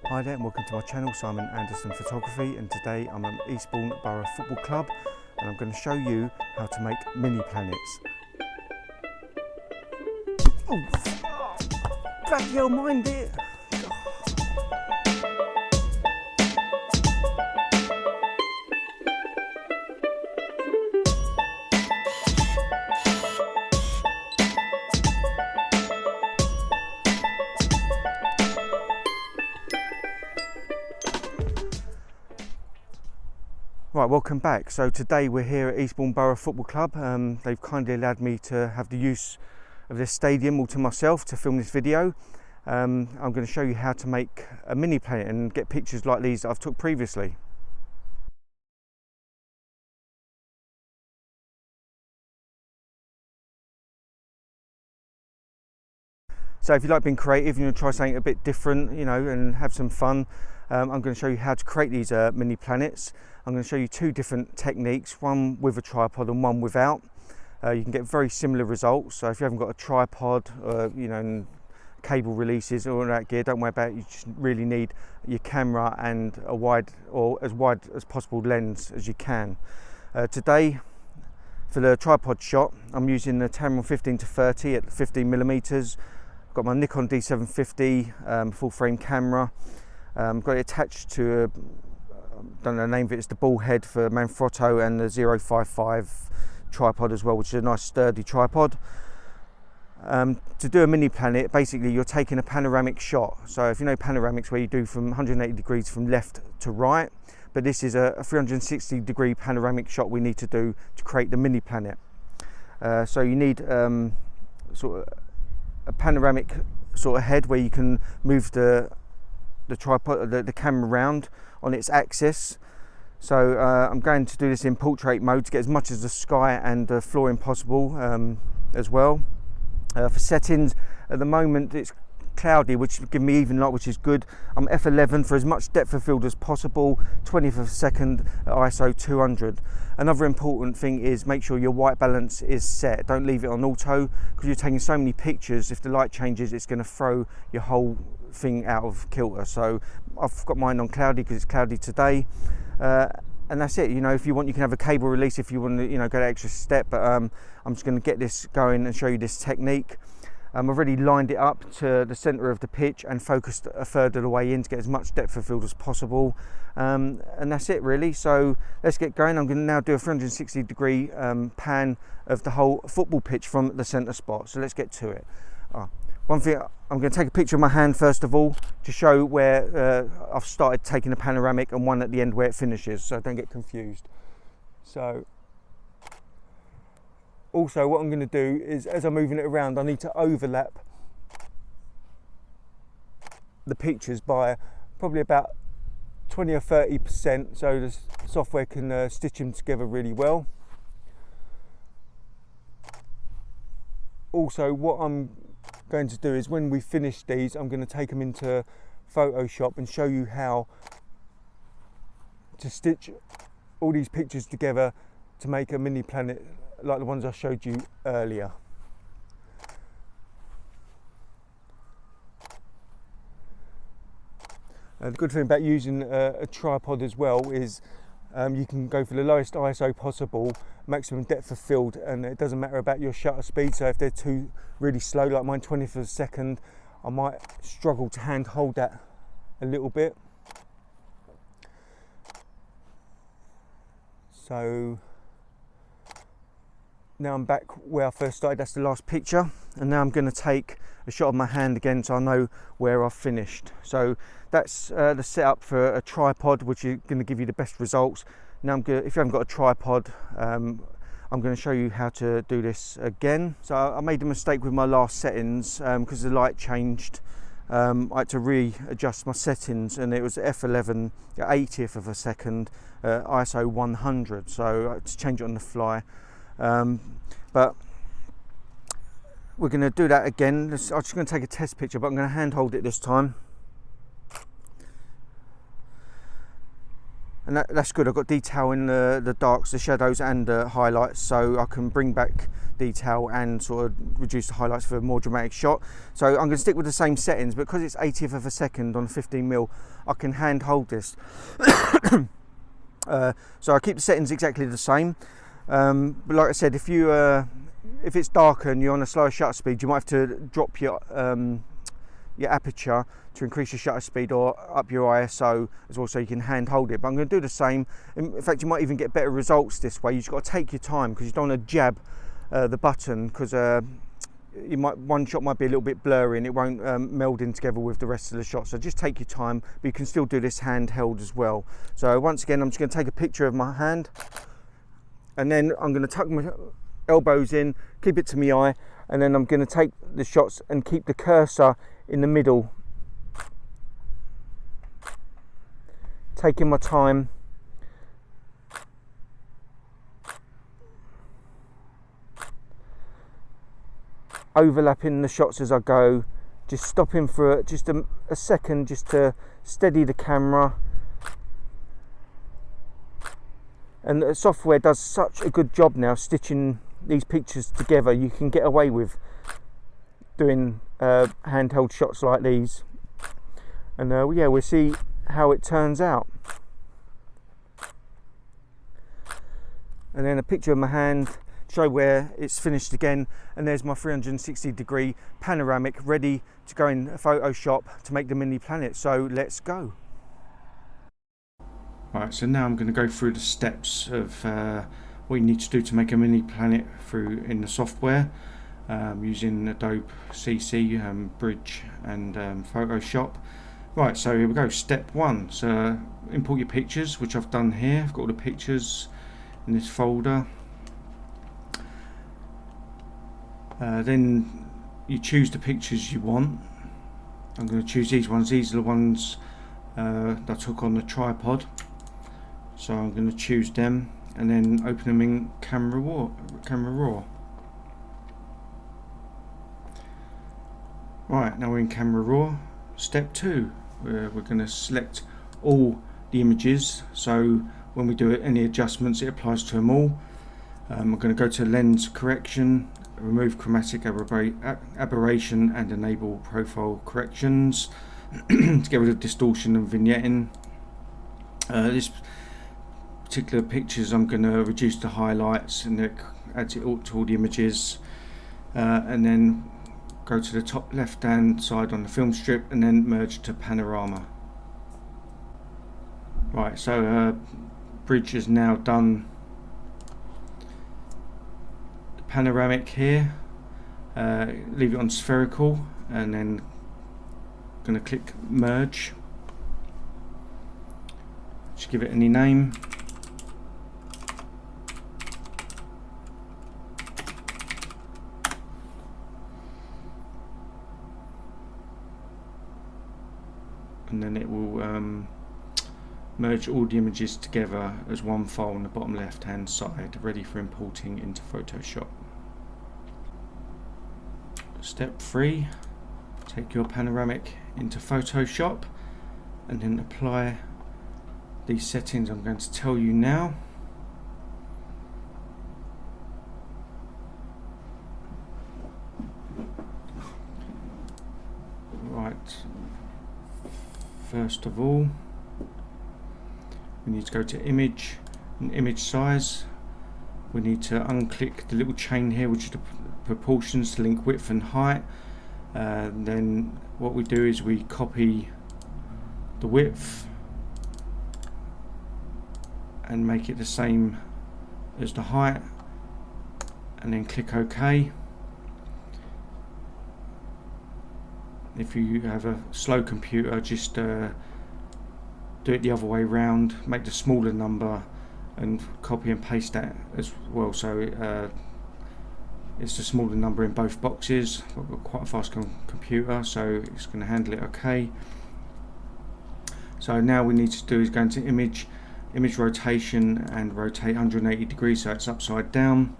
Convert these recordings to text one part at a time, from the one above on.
Hi there and welcome to my channel, Simon Anderson Photography, and today I'm at Eastbourne Borough Football Club and I'm going to show you how to make mini planets. Oh, bloody hell, mind it! Right, welcome back. So today we're here at Eastbourne Borough Football Club. They've kindly allowed me to have the use of this stadium all to myself to film this video. I'm going to show you how to make a mini planet and get pictures like these that I've took previously. So if you like being creative, you want to try something a bit different, you know, and have some fun, I'm going to show you how to create these mini planets. I'm going to show you two different techniques, one with a tripod and one without. You can get very similar results. So if you haven't got a tripod, you know, and cable releases or all that gear, don't worry about it. You just really need your camera and a wide or as wide as possible lens as you can. Today, for the tripod shot, I'm using the Tamron 15-30 at 15mm. I've got my Nikon D750 full frame camera. Got it attached to a, don't know the name of it, it's the ball head for Manfrotto, and the 055 tripod as well, which is a nice sturdy tripod. To do a mini planet, basically you're taking a panoramic shot. So if you know panoramics, where you do from 180 degrees from left to right, but this is a 360 degree panoramic shot we need to do to create the mini planet. So you need sort of a panoramic sort of head where you can move the tripod, the camera around on its axis. So I'm going to do this in portrait mode to get as much as the sky and the flooring possible as well. For settings, at the moment it's cloudy, which will give me even light, which is good. I'm f11 for as much depth of field as possible, 20th of a second at ISO 200. Another important thing is make sure your white balance is set. Don't leave it on auto, because you're taking so many pictures. If the light changes, it's going to throw your whole thing out of kilter. So I've got mine on cloudy because it's cloudy today, and that's it. You know, if you want, you can have a cable release if you want to, you know, go that extra step, but I'm just going to get this going and show you this technique. I've already lined it up to the center of the pitch and focused a third of the way in to get as much depth of field as possible, and that's it really. So let's get going. I'm going to now do a 360 degree pan of the whole football pitch from the center spot. So let's get to it. One thing, I'm going to take a picture of my hand first of all to show where I've started taking a panoramic, and one at the end where it finishes, so don't get confused. So also what I'm going to do is, as I'm moving it around, I need to overlap the pictures by probably about 20 or 30%, so the software can stitch them together really well. Also, what I'm going to do is, when we finish these, I'm going to take them into Photoshop and show you how to stitch all these pictures together to make a mini planet like the ones I showed you earlier. The good thing about using a tripod as well is you can go for the lowest ISO possible, maximum depth of field, and it doesn't matter about your shutter speed. So if they're too really slow, like mine 20th of a second, I might struggle to hand hold that a little bit. So now I'm back where I first started. That's the last picture, and now I'm going to take a shot of my hand again so I know where I've finished. So that's the setup for a tripod, which is going to give you the best results. Now if you haven't got a tripod, I'm going to show you how to do this again. So I made a mistake with my last settings because the light changed. I had to readjust my settings, and it was f11 at 80th of a second, ISO 100, so I had to change it on the fly. But we're going to do that again. I'm just going to take a test picture, but I'm going to hand hold it this time. and that's good. I've got detail in the darks, the shadows and the highlights, so I can bring back detail and sort of reduce the highlights for a more dramatic shot. So I'm going to stick with the same settings, but because it's 80th of a second on 15mm, I can hand hold this. So I keep the settings exactly the same, but like I said, if it's darker and you're on a slower shutter speed, you might have to drop your aperture to increase your shutter speed, or up your ISO as well, so you can hand hold it. But I'm going to do the same. In fact, you might even get better results this way. You've just got to take your time, because you don't want to jab the button, because one shot might be a little bit blurry and it won't meld in together with the rest of the shot. So just take your time, but you can still do this handheld as well. So once again, I'm just going to take a picture of my hand, and then I'm going to tuck my elbows in, keep it to my eye, and then I'm going to take the shots and keep the cursor in the middle, taking my time. Overlapping the shots as I go, just stopping for just a second just to steady the camera. And the software does such a good job now stitching these pictures together. You can get away with doing handheld shots like these, and yeah, we'll see how it turns out. And then a picture of my hand, show where it's finished again, and there's my 360-degree panoramic ready to go in Photoshop to make the mini planet. So let's go. Right, so now I'm going to go through the steps of what you need to do to make a mini planet in the software, using Adobe CC, Bridge and Photoshop. Right, so here we go. Step 1, so import your pictures, which I've done here. I've got all the pictures in this folder. Then you choose the pictures you want. I'm going to choose these ones. These are the ones that I took on the tripod. So I'm going to choose them and then open them in Camera Raw. Right, now we're in Camera Raw. Step 2, we're going to select all the images. So when we do any adjustments, it applies to them all. I'm going to go to Lens Correction, remove chromatic aberration and enable profile corrections to get rid of distortion and vignetting. This particular pictures, I'm going to reduce the highlights and add it all to all the images, and then go to the top left hand side on the film strip and then merge to panorama. Right, so Bridge is now done the panoramic here. Leave it on spherical and then going to click merge. Just give it any name. And then it will merge all the images together as one file on the bottom left hand side, ready for importing into Photoshop. Step 3, take your panoramic into Photoshop and then apply these settings I'm going to tell you now. Right, first of all, we need to go to image and image size. We need to unclick the little chain here, which is the proportions to link width and height. Then what we do is we copy the width and make it the same as the height, and then click OK. If you have a slow computer, just do it the other way round, make the smaller number and copy and paste that as well, so it's the smaller number in both boxes. I've got quite a fast computer, so it's going to handle it okay. So now we need to do is go into image rotation and rotate 180 degrees so it's upside down.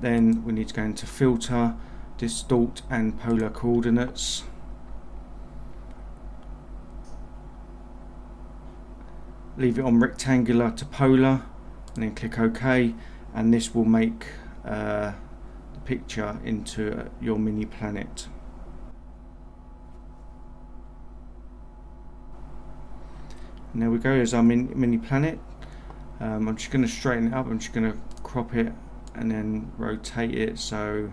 Then we need to go into filter, distort and polar coordinates. leave it on rectangular to polar and then click OK, and this will make the picture into your mini planet. And there we go, there's our mini planet. I'm just going to straighten it up. I'm just going to crop it and then rotate it so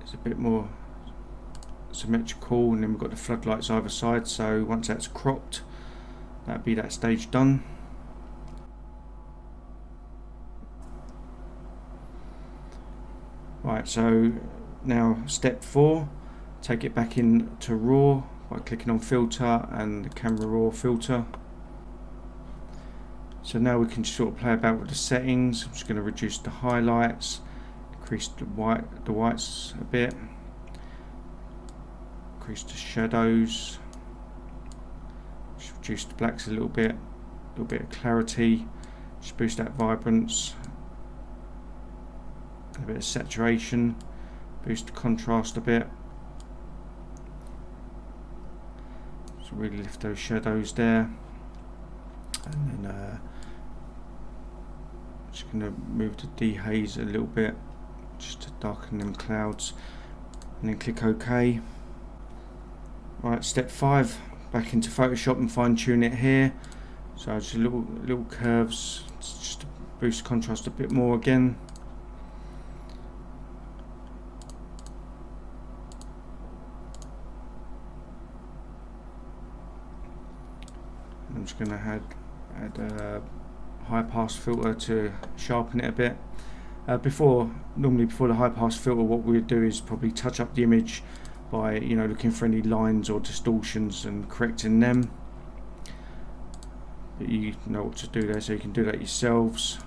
it's a bit more symmetrical, and then we've got the floodlights either side, so once that's cropped, that'll be that stage done. Right, so now step 4, take it back into RAW by clicking on filter and the camera raw filter. So now we can sort of play about with the settings. I'm just going to reduce the highlights, increase the whites a bit, increase the shadows, just reduce the blacks a little bit of clarity, just boost that vibrance, a bit of saturation, boost the contrast a bit, so really lift those shadows there, and then just going to move the dehaze a little bit just to darken them clouds, and then click OK. Right, step 5, back into Photoshop and fine tune it here. So just little curves just to boost contrast a bit more again. I'm just going to add a high pass filter to sharpen it a bit. Normally before the high pass filter, what we would do is probably touch up the image by looking for any lines or distortions and correcting them. But you know what to do there, so you can do that yourselves.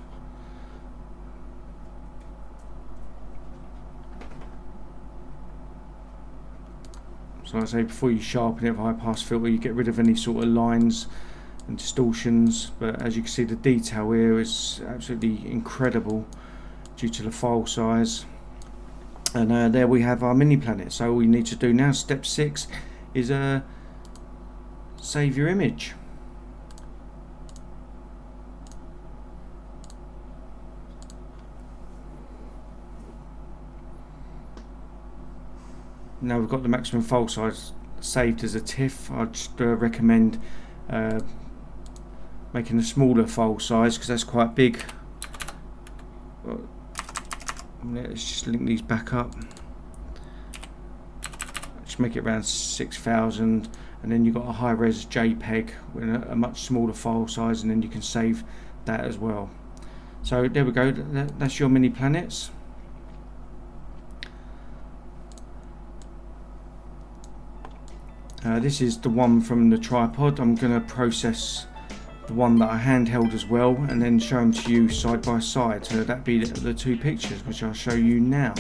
So like I say, before you sharpen it with high pass filter, you get rid of any sort of lines and distortions, but as you can see, the detail here is absolutely incredible due to the file size. And there we have our mini planet. So all we need to do now, step 6, is save your image. Now we've got the maximum file size saved as a TIFF. I'd just recommend making a smaller file size because that's quite big. Let's just link these back up. Just make it around 6,000, and then you've got a high-res JPEG with a much smaller file size, and then you can save that as well. So there we go. That's your mini planets. This is the one from the tripod. I'm going to process the one that I handheld as well, and then show them to you side by side. So that'd be the two pictures, which I'll show you now.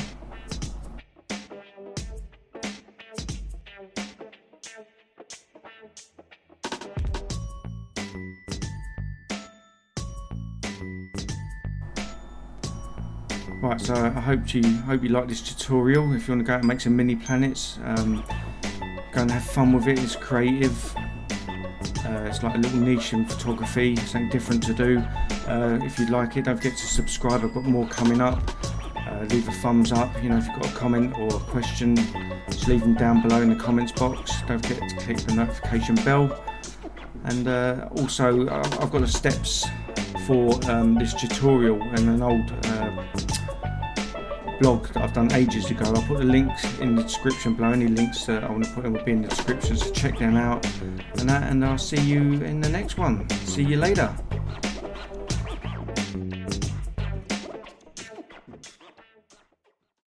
Right, so I hope you like this tutorial. If you want to go out and make some mini planets, go and have fun with it. It's creative. It's like a little niche in photography, something different to do. If you like it, don't forget to subscribe. I've got more coming up. Leave a thumbs up. If you've got a comment or a question, just leave them down below in the comments box. Don't forget to click the notification bell. And also, I've got the steps for this tutorial and an old blog that I've done ages ago. I'll put the links in the description below. Any links that I want to put in will be in the description, so check them out. And I'll see you in the next one. See you later.